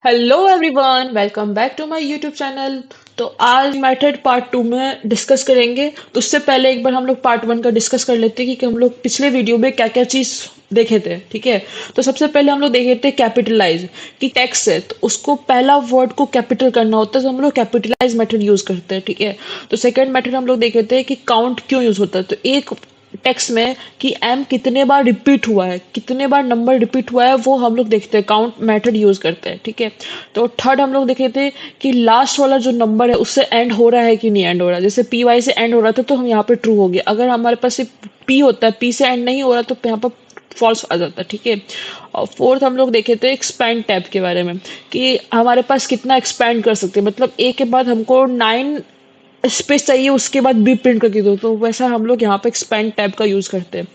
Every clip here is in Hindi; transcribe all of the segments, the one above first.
Hello everyone, welcome back to my YouTube channel. तो आज मेथड पार्ट टू में डिस्कस करेंगे। तो उससे पहले एक बार हम लोग पार्ट वन का डिस्कस कर लेते हैं कि हम लोग पिछले वीडियो में क्या क्या चीज़ देखे थे। ठीक है। तो सबसे पहले हम लोग देखे थे कैपिटलाइज, कि टेक्स्ट है तो उसको पहला वर्ड को कैपिटल करना होता है, तो हम लोग कैपिटलाइज मेथड यूज करते हैं। ठीक है। तो सेकंड मेथड हम लोग देखे थे कि काउंट क्यों यूज होता है, तो एक टेक्स्ट में कि एम कितने बार रिपीट हुआ है, कितने बार नंबर रिपीट हुआ है, वो हम लोग देखते हैं, काउंट मेथड यूज करते हैं। ठीक है। तो थर्ड हम लोग देखे थे कि लास्ट वाला जो नंबर है उससे एंड हो रहा है कि नहीं एंड हो रहा है। जैसे पी वाई से एंड हो रहा था तो हम यहाँ पे ट्रू हो गया। अगर हमारे पास सिर्फ पी होता है, पी से एंड नहीं हो रहा, तो यहाँ पर फॉल्स आ जाता है। ठीक है। और फोर्थ हम लोग देखे थे एक्सपैंड टैब के बारे में, कि हमारे पास कितना एक्सपैंड कर सकते हैं, मतलब ए के बाद हमको 9 स्पेस चाहिए, उसके बाद बी प्रिंट करके दो, तो वैसा हम लोग यहाँ पे एक्सपेंड टैब का यूज करते हैं।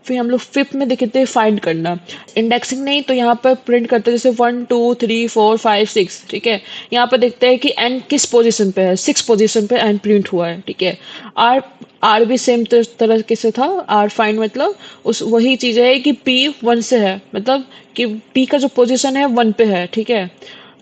फिर हम लोग फिफ्थ में देखते हैं फाइंड करना, इंडेक्सिंग नहीं तो यहाँ पर प्रिंट करते हैं, जैसे 1 2 3 4 5 6। ठीक है। यहाँ पर देखते हैं कि एन किस पोजीशन पे है, 6 पोजीशन पे एन प्रिंट हुआ है। ठीक है। आर आर भी सेम तरह के से था। आर फाइंड मतलब उस वही चीज है कि पी 1 से है, मतलब कि पी का जो पोजीशन है 1 पे है। ठीक है।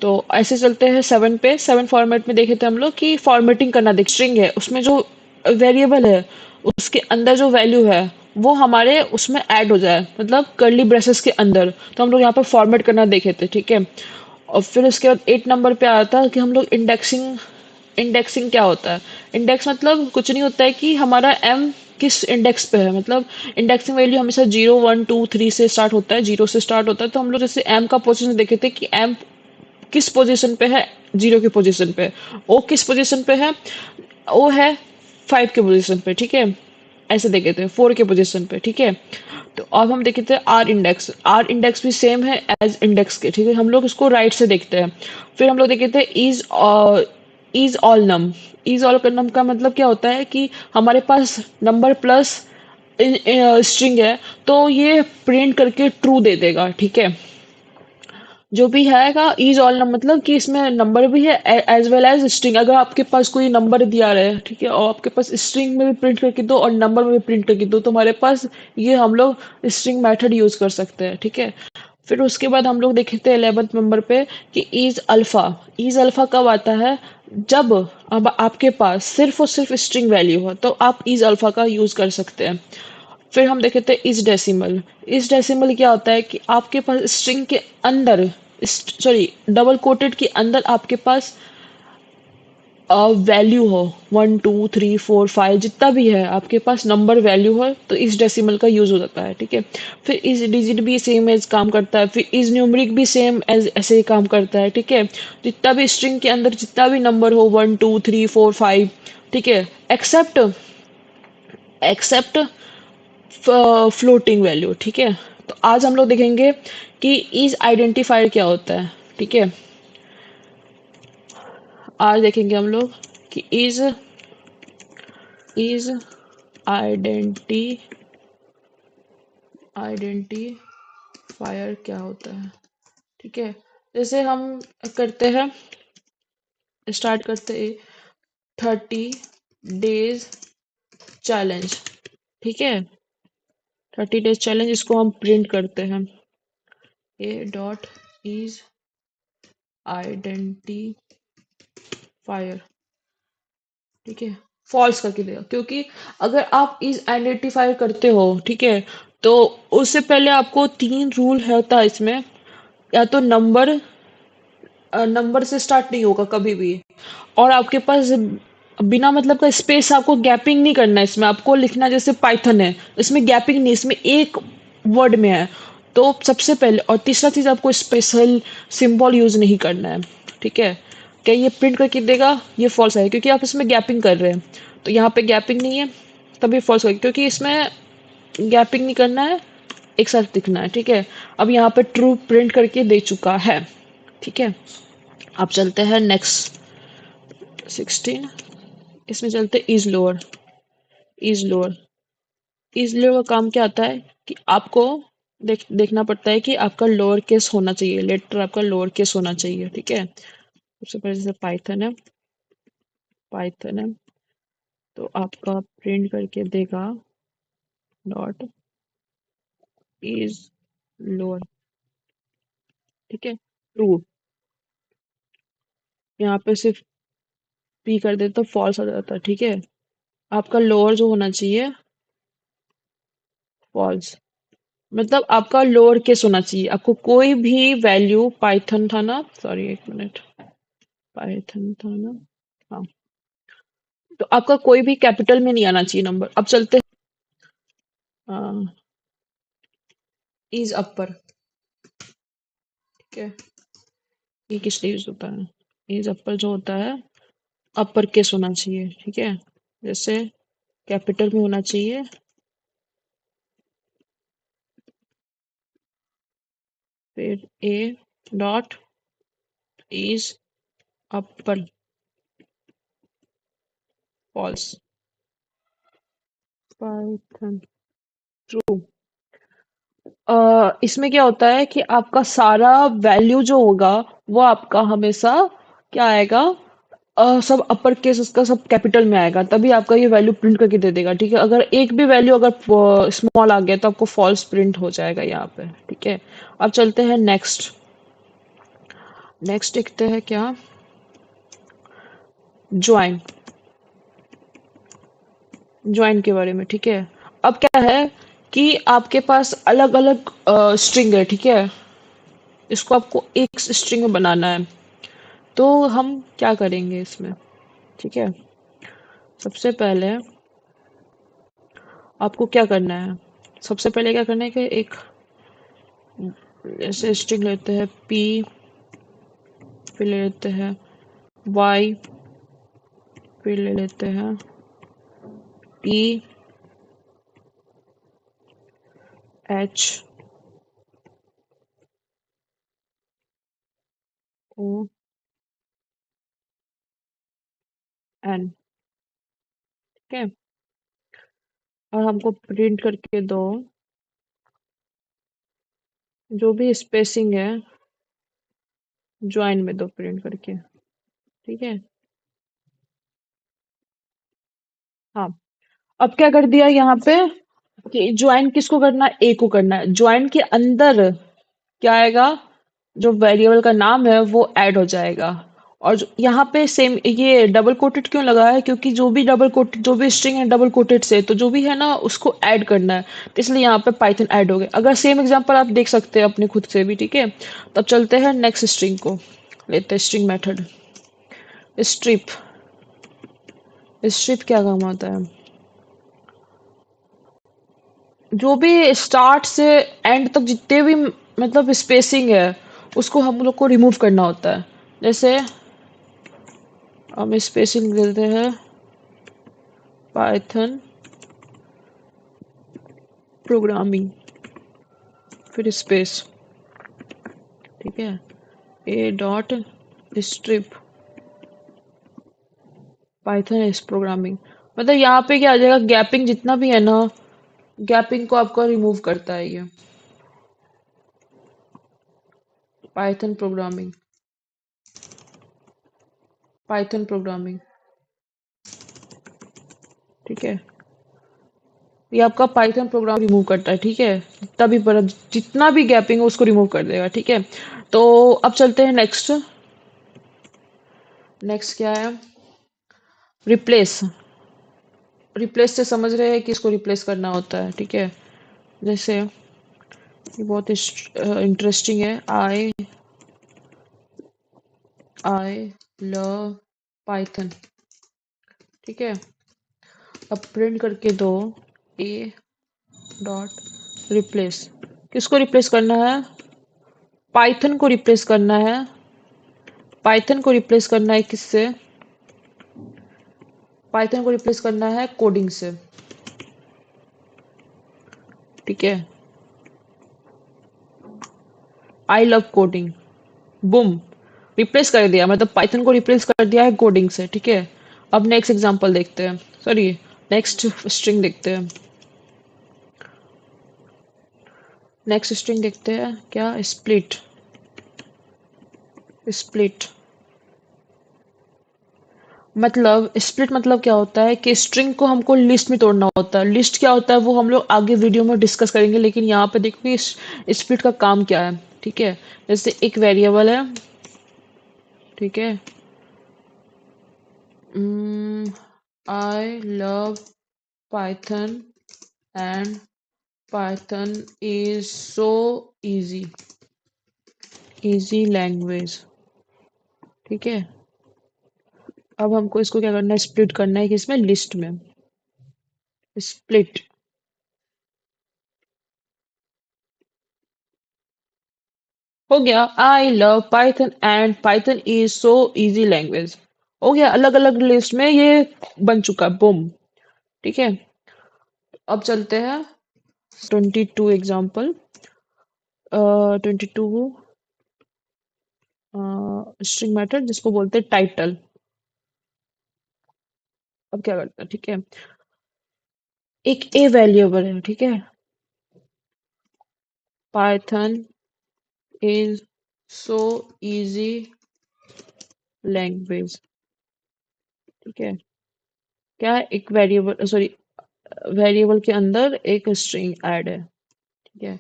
तो ऐसे चलते हैं 7 पे। 7 फॉर्मेट में देखे थे हम लोग कि फॉर्मेटिंग करना, देख स्ट्रिंग है उसमें जो वेरिएबल है उसके अंदर जो वैल्यू है वो हमारे उसमें ऐड हो जाए, मतलब कर्ली ब्रेसेस के अंदर, तो हम लोग यहाँ पर फॉर्मेट करना देखे थे। ठीक है। और फिर उसके बाद 8 नंबर पे आया था कि हम लोग इंडेक्सिंग। इंडेक्सिंग क्या होता है? इंडेक्स मतलब कुछ नहीं होता है कि हमारा एम किस इंडेक्स पे है, मतलब इंडेक्सिंग वैल्यू हमेशा 0 1 2 3 से स्टार्ट होता है, 0 से स्टार्ट होता है। तो हम लोग जैसे एम का पोजीशन देखे थे कि एम किस पोजीशन पे है, 0 की पोजीशन पे। ओ किस पोजीशन पे है, ओ है 5 के पोजीशन पे। ठीक है। ऐसे देखे थे 4 के पोजीशन पे। ठीक है। तो अब हम देखे थे आर इंडेक्स। आर इंडेक्स भी सेम है एज इंडेक्स के। ठीक है। हम लोग इसको राइट से देखते हैं। फिर हम लोग देखे थे इज ऑल नम। इज ऑल नम का मतलब क्या होता है कि हमारे पास नंबर प्लस स्ट्रिंग है, तो ये प्रिंट करके ट्रू दे देगा। ठीक है। जो भी हैगा इज ऑल नंबर, मतलब कि इसमें नंबर भी है एज वेल एज स्ट्रिंग। अगर आपके पास कोई नंबर दिया रहे, ठीक है, और आपके पास स्ट्रिंग में भी प्रिंट करके दो और नंबर में भी प्रिंट करके दो, तो हमारे पास ये हम लोग स्ट्रिंग मेथड यूज कर सकते हैं। ठीक है। फिर उसके बाद हम लोग देखे थे 11th नंबर पे कि इज अल्फा। इज अल्फा कब आता है? जब अब आपके पास सिर्फ और सिर्फ स्ट्रिंग वैल्यू हो, तो आप इज अल्फा का यूज कर सकते हैं। फिर हम देखे थे इस डेसिमल। इस डेसिमल क्या होता है कि आपके पास स्ट्रिंग के अंदर, सॉरी, डबल कोटेड के अंदर आपके पास वैल्यू हो, 1 2 3 4 5 जितना भी है आपके पास नंबर वैल्यू हो, तो इस डेसिमल का यूज हो जाता है। ठीक है। फिर इस डिजिट भी सेम एज काम करता है, फिर इस न्यूमरिक भी सेम एज ऐसे ही काम करता है। ठीक है। जितना भी स्ट्रिंग के अंदर जितना भी नंबर हो, 1 2 3 4 5। ठीक है। Except except floating value. ठीक है। तो आज हम लोग देखेंगे कि इज आइडेंटिफायर क्या होता है। ठीक है। आज देखेंगे हम लोग कि इज आइडेंटिफायर क्या होता है। ठीक है। जैसे हम करते हैं, स्टार्ट करते हैं 30 डेज चैलेंज। ठीक है। 30 डेज चैलेंज, इसको हम प्रिंट करते हैं, ए डॉट इज आइडेंटिफायर। ठीक है। फॉल्स करके देगा, क्योंकि अगर आप इस आइडेंटिफाई करते हो, ठीक है, तो उससे पहले आपको 3 रूल है होता है इसमें। या तो नंबर से स्टार्ट नहीं होगा कभी भी, और आपके पास बिना मतलब का स्पेस, आपको गैपिंग नहीं करना है इसमें। आपको लिखना जैसे पाइथन है, इसमें गैपिंग नहीं, इसमें एक वर्ड में है। तो सबसे पहले, और तीसरा चीज, आपको स्पेशल सिंबल यूज नहीं करना है। ठीक है। क्या ये प्रिंट करके देगा? ये फॉल्स है, क्योंकि आप इसमें गैपिंग कर रहे हैं। तो यहाँ पे गैपिंग नहीं है, तभी फॉल्स होगा, क्योंकि इसमें गैपिंग नहीं करना है, एक साथ दिखना है। ठीक है। अब यहाँ पे ट्रू प्रिंट करके दे चुका है। ठीक है। अब चलते हैं नेक्स्ट 16। इसमें चलते is lower. Is lower. Is lower का काम क्या आता है कि आपको देखना पड़ता है कि आपका लोअर केस होना चाहिए, लेटर आपका लोअर केस होना चाहिए। ठीक है। सबसे पहले जैसे पाइथन है, तो आपका प्रिंट करके देगा डॉट इज लोअर। ठीक है। ट्रू। यहाँ पे सिर्फ पी कर दे तो फॉल्स आ जाता है, ठीक है। आपका लोअर जो होना चाहिए फॉल्स, मतलब आपका लोअर केस होना चाहिए। आपको कोई भी वैल्यू पाइथन था ना, सॉरी एक मिनट, पाइथन था ना, हाँ, तो आपका कोई भी कैपिटल में नहीं आना चाहिए नंबर। अब चलते हैं इज अपर, ठीक है। ये किस लिए यूज होता है? इज अपर जो होता है अपर केस होना चाहिए, ठीक है। जैसे कैपिटल में होना चाहिए, फिर a dot is upper false, Python true. इसमें क्या होता है कि आपका सारा वैल्यू जो होगा वो आपका हमेशा क्या आएगा, सब अपर केस, उसका सब कैपिटल में आएगा, तभी आपका ये वैल्यू प्रिंट करके दे देगा, ठीक है। अगर एक भी वैल्यू अगर स्मॉल आ गया तो आपको फॉल्स प्रिंट हो जाएगा यहाँ पे, ठीक है। अब चलते हैं नेक्स्ट। नेक्स्ट देखते हैं क्या, ज्वाइन, ज्वाइन के बारे में, ठीक है। अब क्या है कि आपके पास अलग अलग स्ट्रिंग है, ठीक है। इसको आपको एक स्ट्रिंग में बनाना है, तो हम क्या करेंगे इसमें, ठीक है। सबसे पहले आपको क्या करना है, सबसे पहले क्या करना है कि एक ऐसे स्ट्रिंग लेते हैं पी, फिर ले लेते हैं वाई, फिर ले लेते हैं टी एच ओ एन, ठीक है। और हमको प्रिंट करके दो जो भी स्पेसिंग है ज्वाइन में दो प्रिंट करके, ठीक है। हाँ, अब क्या कर दिया यहाँ पे कि ज्वाइन किसको करना है, ए को करना है। ज्वाइन के अंदर क्या आएगा, जो वेरिएबल का नाम है वो ऐड हो जाएगा। और यहाँ पे सेम ये डबल कोटेड क्यों लगा है, क्योंकि जो भी डबल कोटेड, जो भी स्ट्रिंग है डबल कोटेड से, तो जो भी है ना उसको ऐड करना है, तो इसलिए यहाँ पे पाइथन ऐड हो गया। अगर सेम एग्जांपल आप देख सकते हैं अपने खुद से भी, ठीक है। तब चलते हैं नेक्स्ट स्ट्रिंग को, लेते हैं स्ट्रिंग मेथड स्ट्रिप। स्ट्रिप क्या काम आता है, जो भी स्टार्ट से एंड तक जितने भी मतलब स्पेसिंग है उसको हम लोग को रिमूव करना होता है। जैसे हम स्पेसिंग देते हैं पाइथन प्रोग्रामिंग, फिर स्पेस, ठीक है, ए डॉट स्ट्रिप पाइथन इस प्रोग्रामिंग। मतलब यहाँ पे क्या आ जाएगा, गैपिंग जितना भी है ना, गैपिंग को आपको रिमूव करता है ये पाइथन प्रोग्रामिंग, पाइथन प्रोग्रामिंग, ठीक है। ये आपका पाइथन प्रोग्राम रिमूव करता है, ठीक है। जितना भी बड़ा जितना भी गैपिंग है उसको रिमूव कर देगा, ठीक है। तो अब चलते हैं नेक्स्ट। नेक्स्ट क्या है, रिप्लेस। रिप्लेस से समझ रहे हैं कि इसको रिप्लेस करना होता है, ठीक है। जैसे ये बहुत इंटरेस्टिंग है, आई लव पाइथन, ठीक है। अब प्रिंट करके दो ए डॉट रिप्लेस, किसको रिप्लेस करना है, पाइथन को रिप्लेस करना है। पाइथन को रिप्लेस करना है किससे, पाइथन को रिप्लेस करना है कोडिंग से, ठीक है। I love coding, Bum, replace कर दिया, मतलब पाइथन को रिप्लेस कर दिया है कोडिंग से, ठीक है। अब नेक्स्ट एग्जांपल देखते हैं, सॉरी नेक्स्ट स्ट्रिंग देखते हैं। नेक्स्ट स्ट्रिंग देखते हैं क्या, स्प्लिट। स्प्लिट मतलब, स्प्लिट मतलब क्या होता है कि स्ट्रिंग को हमको लिस्ट में तोड़ना होता है। लिस्ट क्या होता है वो हम लोग आगे वीडियो में डिस्कस करेंगे, लेकिन यहाँ पे देखो कि स्प्लिट का काम क्या है, ठीक है। जैसे एक वेरिएबल है, ठीक है, I love Python and Python is so easy language। ठीक है, अब हमको इसको क्या करना है, स्प्लिट करना है किसमें, लिस्ट में। स्प्लिट। हो गया, I love Python and Python is so easy language. हो गया, अलग अलग लिस्ट में ये बन चुका, बुम। ठीक है, अब चलते हैं 22 एग्जाम्पल। 22 स्ट्रिंग मैथड जिसको बोलते हैं टाइटल। अब क्या करता है, ठीक है, एक ए वेरिएबल है, ठीक है, Python is so easy language. ठीक है, क्या है, एक वेरिएबल, सॉरी, वेरिएबल के अंदर एक स्ट्रिंग ऐड है। ठीक है,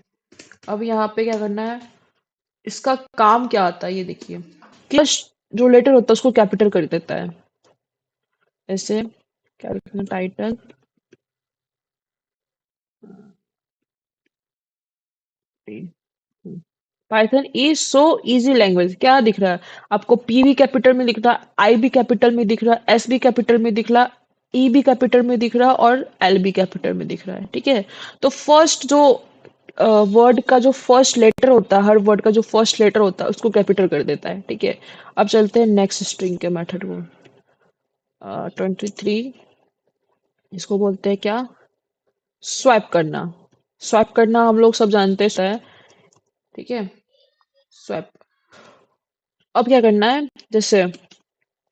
अब यहाँ पे क्या करना है, इसका काम क्या आता है ये देखिए, कि जो लेटर होता है उसको कैपिटल कर देता है। ऐसे क्या लिखना, title Python is so easy language. क्या दिख रहा है आपको, पी भी कैपिटल में दिख रहा है, आई भी कैपिटल में दिख रहा है, एस भी कैपिटल में दिख रहा है, ई भी कैपिटल में दिख रहा है और एल भी कैपिटल में दिख रहा है। ठीक है, तो फर्स्ट जो वर्ड का जो फर्स्ट लेटर होता है, हर वर्ड का जो फर्स्ट लेटर होता है उसको कैपिटल कर देता है। ठीक है, अब चलते हैं नेक्स्ट स्ट्रिंग के मेथड को। 23, इसको बोलते हैं क्या, स्वैप करना। स्वैप करना हम लोग सब जानते हैं। ठीक है, स्वैप। अब क्या करना है, जैसे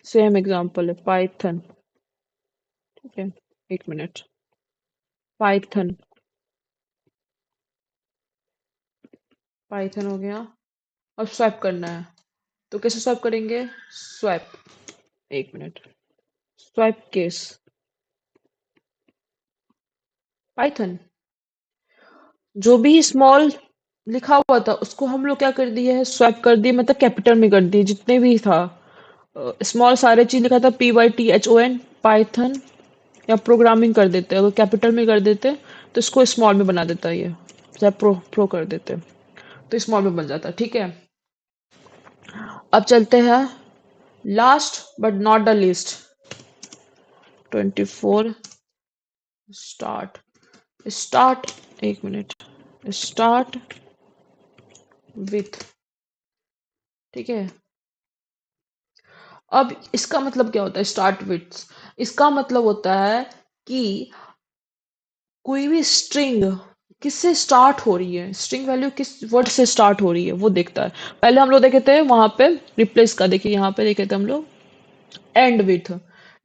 सेम एग्जांपल है पाइथन। ठीक है, एक मिनट, पाइथन, पाइथन हो गया। अब स्वैप करना है, तो कैसे स्वैप करेंगे, स्वैप, एक मिनट, स्वैप केस पाइथन, जो भी स्मॉल लिखा हुआ था उसको हम लोग क्या कर दिए है, स्वैप कर दिए, मतलब कैपिटल में कर दिए, जितने भी था स्मॉल सारे चीज लिखा था, PYTHON, पाइथन, या प्रोग्रामिंग कर देते, अगर कैपिटल में कर देते तो इसको स्मॉल में बना देता ये, चाहे प्रो प्रो कर देते तो स्मॉल में बन जाता। ठीक है, अब चलते हैं last but not the least, 24 start, start, एक मिनट, स्टार्ट विथ। ठीक है, अब इसका मतलब क्या होता है, स्टार्ट विथ, इसका मतलब होता है कि कोई भी स्ट्रिंग किससे स्टार्ट हो रही है, स्ट्रिंग वैल्यू किस वर्ड से स्टार्ट हो रही है वो देखता है। पहले हम लोग देखे थे वहां पे रिप्लेस का, देखिए यहाँ पे देखे थे हम लोग एंड विथ,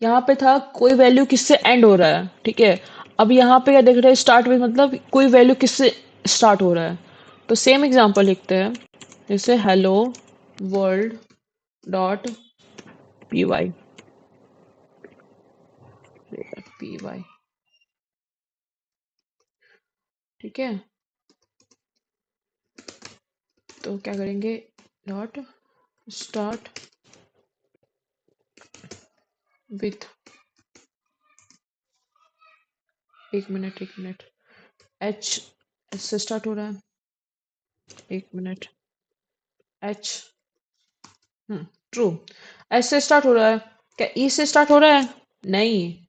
यहाँ पे था कोई वैल्यू किससे एंड हो रहा है। ठीक है, अब यहाँ पे क्या देख रहे हैं, स्टार्ट विथ मतलब कोई वैल्यू किससे स्टार्ट हो रहा है। तो सेम एग्जांपल लिखते हैं, जैसे hello world dot py, py। ठीक है, तो क्या करेंगे, डॉट स्टार्ट विथ, एक मिनट, एच से स्टार्ट हो रहा है, एक मिनट, एच, ट्रू, एच से स्टार्ट हो रहा है, क्या ई से स्टार्ट हो रहा है, नहीं,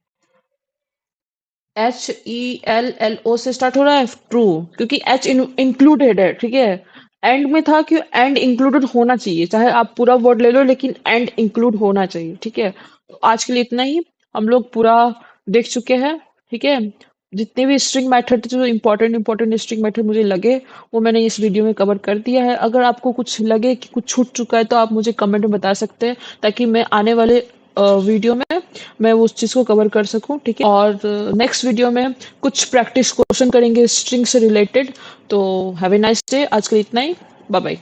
HELLO से स्टार्ट हो रहा है, ट्रू, क्योंकि एच इंक्लूडेड है। ठीक है, एंड में था कि एंड इंक्लूडेड होना चाहिए, चाहे आप पूरा वर्ड ले लो लेकिन एंड इंक्लूड होना चाहिए। ठीक है, तो आज के लिए इतना ही, हम लोग पूरा देख चुके हैं। ठीक है, जितने भी स्ट्रिंग मेथड जो इंपॉर्टेंट स्ट्रिंग मेथड मुझे लगे वो मैंने इस वीडियो में कवर कर दिया है। अगर आपको कुछ लगे कि कुछ छूट चुका है तो आप मुझे कमेंट में बता सकते हैं, ताकि मैं आने वाले वीडियो में मैं उस चीज़ को कवर कर सकूं। ठीक है, और नेक्स्ट वीडियो में कुछ प्रैक्टिस क्वेश्चन करेंगे स्ट्रिंग से रिलेटेड। तो हैव ए नाइस डे, आज के लिए इतना ही, बाय बाय।